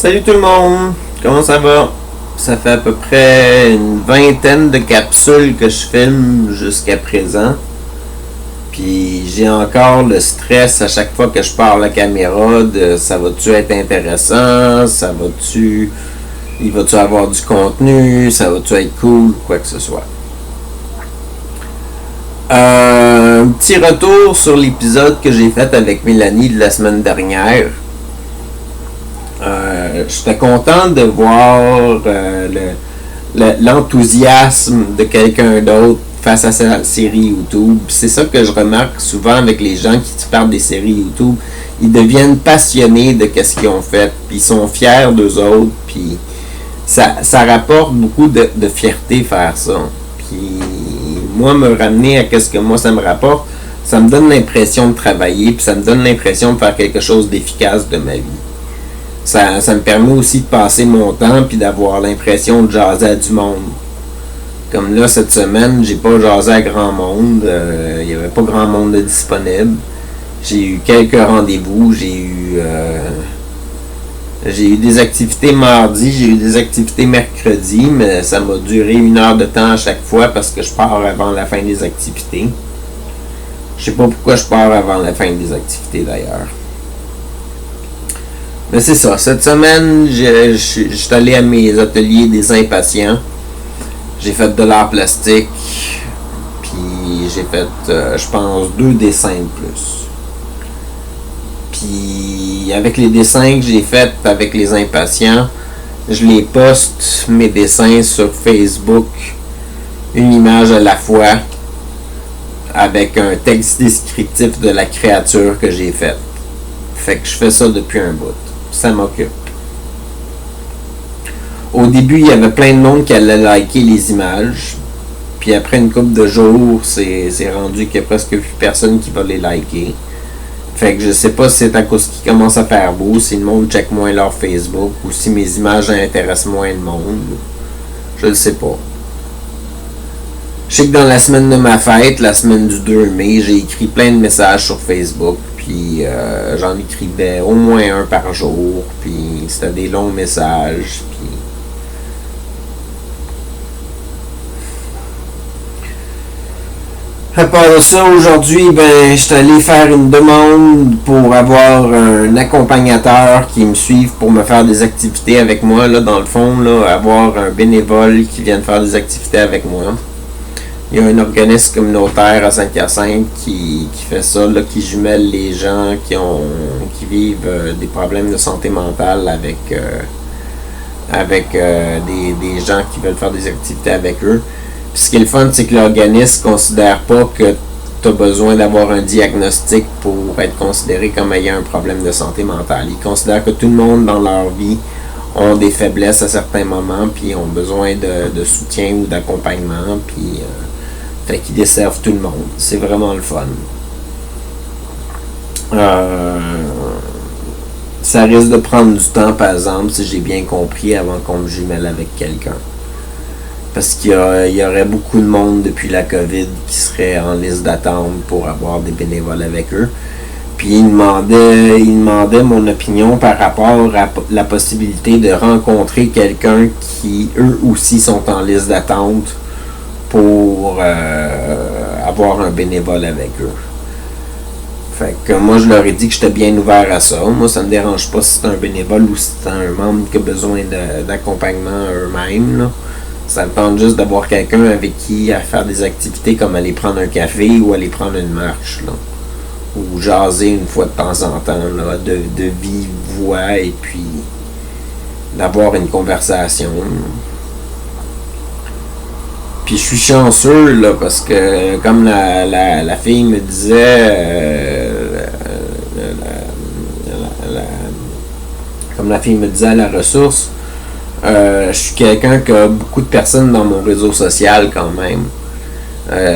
Salut tout le monde, comment ça va? Ça fait à peu près une vingtaine de capsules que je filme jusqu'à présent. Puis j'ai encore le stress à chaque fois que je pars la caméra de ça va-tu être intéressant, il va-tu avoir du contenu, ça va-tu être cool, quoi que ce soit. Un petit retour sur l'épisode que j'ai fait avec Mélanie de la semaine dernière. J'étais content de voir l'enthousiasme de quelqu'un d'autre face à sa série YouTube. C'est ça que je remarque souvent avec les gens qui parlent des séries YouTube. Ils deviennent passionnés de ce qu'ils ont fait, puis ils sont fiers d'eux autres, puis ça rapporte beaucoup de fierté faire ça. Puis moi, me ramener à ce que moi ça me rapporte, ça me donne l'impression de travailler, puis ça me donne l'impression de faire quelque chose d'efficace de ma vie. Ça me permet aussi de passer mon temps puis d'avoir l'impression de jaser à du monde. Comme là, cette semaine, j'ai pas jasé à grand monde. Il n'y avait pas grand monde de disponible. J'ai eu quelques rendez-vous. J'ai eu des activités mardi, j'ai eu des activités mercredi, mais ça m'a duré 1 heure de temps à chaque fois parce que je pars avant la fin des activités. Je sais pas pourquoi je pars avant la fin des activités d'ailleurs. Mais c'est ça, cette semaine, je suis allé à mes ateliers des impatients. J'ai fait de l'art plastique, puis j'ai fait, je pense, 2 dessins de plus. Puis avec les dessins que j'ai faits avec les impatients, je les poste, mes dessins, sur Facebook, une image à la fois, avec un texte descriptif de la créature que j'ai faite. Fait que je fais ça depuis un bout. Ça m'occupe. Au début, il y avait plein de monde qui allait liker les images. Puis après une couple de jours, c'est rendu qu'il n'y a presque plus personne qui va les liker. Fait que je sais pas si c'est à cause qu'ils commencent à faire beau, si le monde check moins leur Facebook, ou si mes images intéressent moins le monde. Je le sais pas. Je sais que dans la semaine de ma fête, la semaine du 2 mai, j'ai écrit plein de messages sur Facebook. Puis j'en écrivais au moins un par jour. Puis c'était des longs messages. Puis à part de ça, aujourd'hui, je suis allé faire une demande pour avoir un accompagnateur qui me suive pour me faire des activités avec moi. Là, dans le fond, là, avoir un bénévole qui vienne faire des activités avec moi. Il y a un organisme communautaire à Saint-Hyacinthe qui fait ça, là, qui jumelle les gens qui vivent des problèmes de santé mentale avec des gens qui veulent faire des activités avec eux. Puis ce qui est le fun, c'est que l'organisme ne considère pas que tu as besoin d'avoir un diagnostic pour être considéré comme ayant un problème de santé mentale. Ils considèrent que tout le monde dans leur vie ont des faiblesses à certains moments, puis ont besoin de soutien ou d'accompagnement, puis fait qu'ils desservent tout le monde. C'est vraiment le fun. Ça risque de prendre du temps, par exemple, si j'ai bien compris, avant qu'on me jumelle avec quelqu'un. Parce qu'il y aurait beaucoup de monde depuis la COVID qui serait en liste d'attente pour avoir des bénévoles avec eux. Puis il demandait mon opinion par rapport à la possibilité de rencontrer quelqu'un qui, eux aussi, sont en liste d'attente pour avoir un bénévole avec eux. Fait que moi, je leur ai dit que j'étais bien ouvert à ça. Moi, ça me dérange pas si c'est un bénévole ou si c'est un membre qui a besoin d'accompagnement eux-mêmes, là. Ça me tente juste d'avoir quelqu'un avec qui à faire des activités comme aller prendre un café ou aller prendre une marche, là. Ou jaser une fois de temps en temps, là, de vive voix, et puis d'avoir une conversation. Puis je suis chanceux, là, parce que comme la fille me disait, comme la fille me disait à la ressource, je suis quelqu'un qui a beaucoup de personnes dans mon réseau social quand même.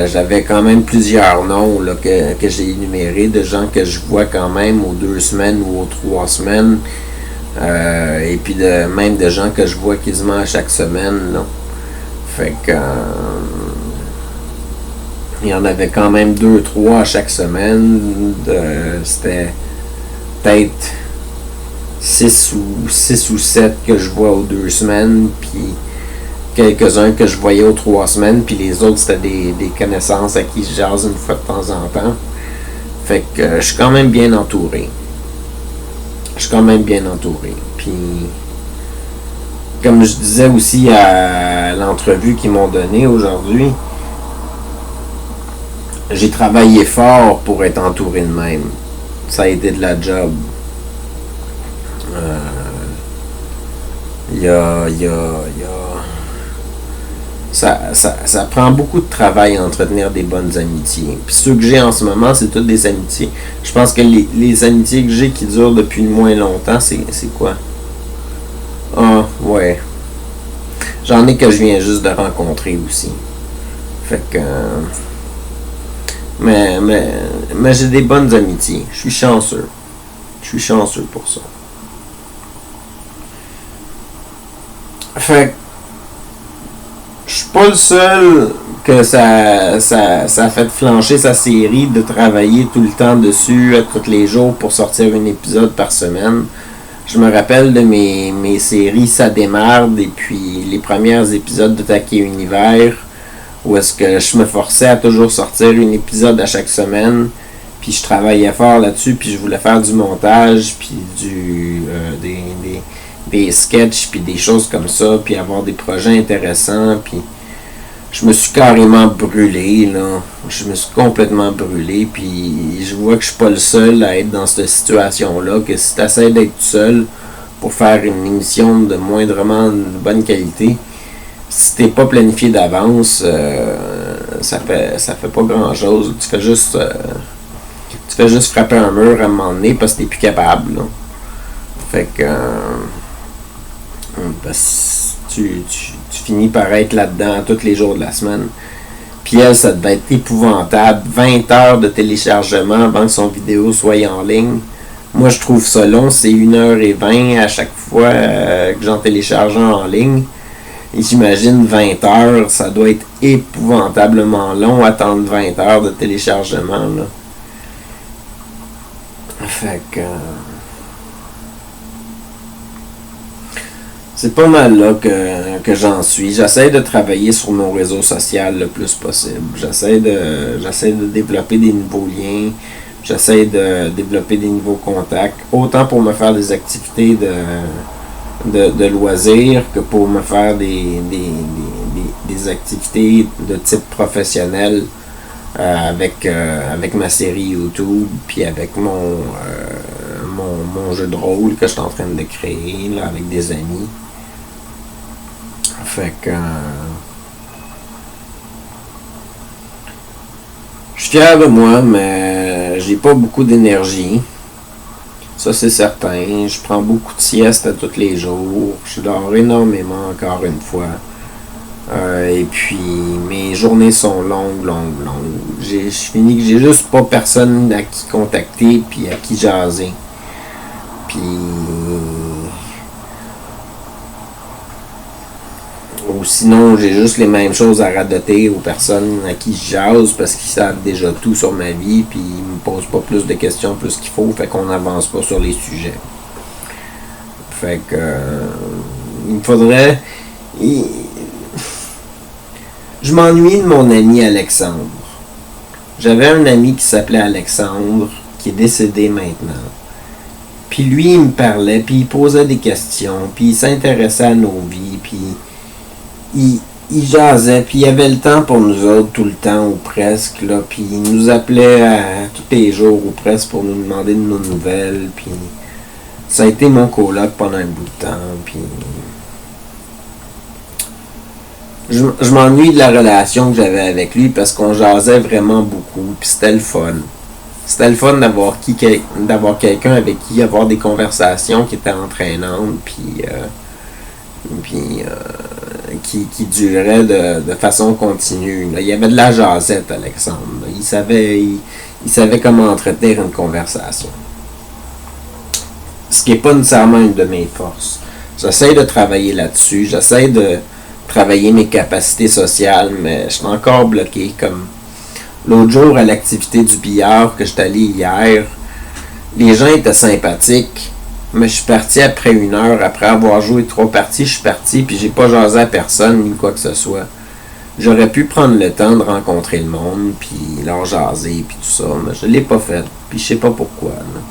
J'avais quand même plusieurs noms, là, que j'ai énumérés, de gens que je vois quand même aux 2 semaines ou aux 3 semaines. Et puis même de gens que je vois quasiment à chaque semaine, là. Fait que il y en avait quand même 2-3 à chaque semaine. C'était peut-être 6 ou 7 que je vois aux 2 semaines, puis quelques-uns que je voyais aux 3 semaines, puis les autres c'était des connaissances à qui je jase une fois de temps en temps. Fait que je suis quand même bien entouré. Puis, comme je disais aussi à l'entrevue qu'ils m'ont donnée aujourd'hui, j'ai travaillé fort pour être entouré de même. Ça a été de la job. Ça prend beaucoup de travail à entretenir des bonnes amitiés. Puis ceux que j'ai en ce moment, c'est toutes des amitiés. Je pense que les amitiés que j'ai qui durent depuis le moins longtemps, c'est quoi? Ah, ouais. J'en ai que je viens juste de rencontrer aussi. Fait que... mais j'ai des bonnes amitiés. Je suis chanceux. Pour ça. Fait que je suis pas le seul que ça a fait flancher sa série de travailler tout le temps dessus, tous les jours pour sortir un épisode par semaine. Je me rappelle de mes séries Ça démarre et puis les premiers épisodes de Taquet Univers où est-ce que je me forçais à toujours sortir un épisode à chaque semaine. Puis je travaillais fort là-dessus, puis je voulais faire du montage, puis des sketchs, puis des choses comme ça, puis avoir des projets intéressants, puis je me suis carrément brûlé, là. Je me suis complètement brûlé, puis je vois que je suis pas le seul à être dans cette situation-là, que si tu essaies d'être seul pour faire une émission de moindrement de bonne qualité, si t'es pas planifié d'avance, ça fait pas grand-chose. Tu fais juste frapper un mur à un moment donné parce que t'es plus capable, là. Fait que tu finis par être là-dedans tous les jours de la semaine. Puis elle, ça devait être épouvantable. 20 heures de téléchargement avant que son vidéo soit en ligne. Moi, je trouve ça long. C'est 1h20 à chaque fois que j'en télécharge un en ligne. Et j'imagine 20 heures, ça doit être épouvantablement long, attendre 20 heures de téléchargement, là. Fait que... c'est pas mal là que j'en suis. J'essaie de travailler sur mon réseau social le plus possible. J'essaie de développer des nouveaux liens. J'essaie de développer des nouveaux contacts. Autant pour me faire des activités de loisirs que pour me faire des activités de type professionnel avec ma série YouTube puis avec mon jeu de rôle que je suis en train de créer là, avec des amis. Fait que je suis fier de moi, mais j'ai pas beaucoup d'énergie. Ça, c'est certain. Je prends beaucoup de siestes à tous les jours. Je dors énormément, encore une fois. Et puis, mes journées sont longues. Je finis que j'ai juste pas personne à qui contacter puis à qui jaser. Puis... ou sinon, j'ai juste les mêmes choses à radoter aux personnes à qui je jase parce qu'ils savent déjà tout sur ma vie puis ils me posent pas plus de questions plus qu'il faut, fait qu'on n'avance pas sur les sujets. Fait que... il me faudrait... je m'ennuie de mon ami Alexandre. J'avais un ami qui s'appelait Alexandre, qui est décédé maintenant. Puis lui, il me parlait, puis il posait des questions, puis il s'intéressait à nos vies, puis il jasait, puis il avait le temps pour nous autres tout le temps, ou presque, là, puis il nous appelait tous les jours, ou presque, pour nous demander de nos nouvelles, puis ça a été mon coloc pendant un bout de temps, puis... Je m'ennuie de la relation que j'avais avec lui parce qu'on jasait vraiment beaucoup, puis c'était le fun. C'était le fun d'avoir quelqu'un avec qui avoir des conversations qui étaient entraînantes, puis qui duraient de façon continue. Là, il y avait de la jasette, Alexandre. Il savait comment entretenir une conversation. Ce qui n'est pas nécessairement une de mes forces. J'essaie de travailler là-dessus, j'essaie de travailler mes capacités sociales, mais je suis encore bloqué. Comme l'autre jour à l'activité du billard que j'étais allé hier, les gens étaient sympathiques, Mais je suis parti après 1 heure. Après avoir joué 3 parties, je suis parti, puis j'ai pas jasé à personne, ni quoi que ce soit. J'aurais pu prendre le temps de rencontrer le monde, puis leur jaser, puis tout ça, mais je l'ai pas fait, puis je sais pas pourquoi. Là.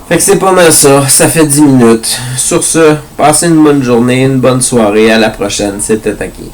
Fait que c'est pas mal ça, ça fait 10 minutes. Sur ce, passez une bonne journée, une bonne soirée, à la prochaine, c'était Taki.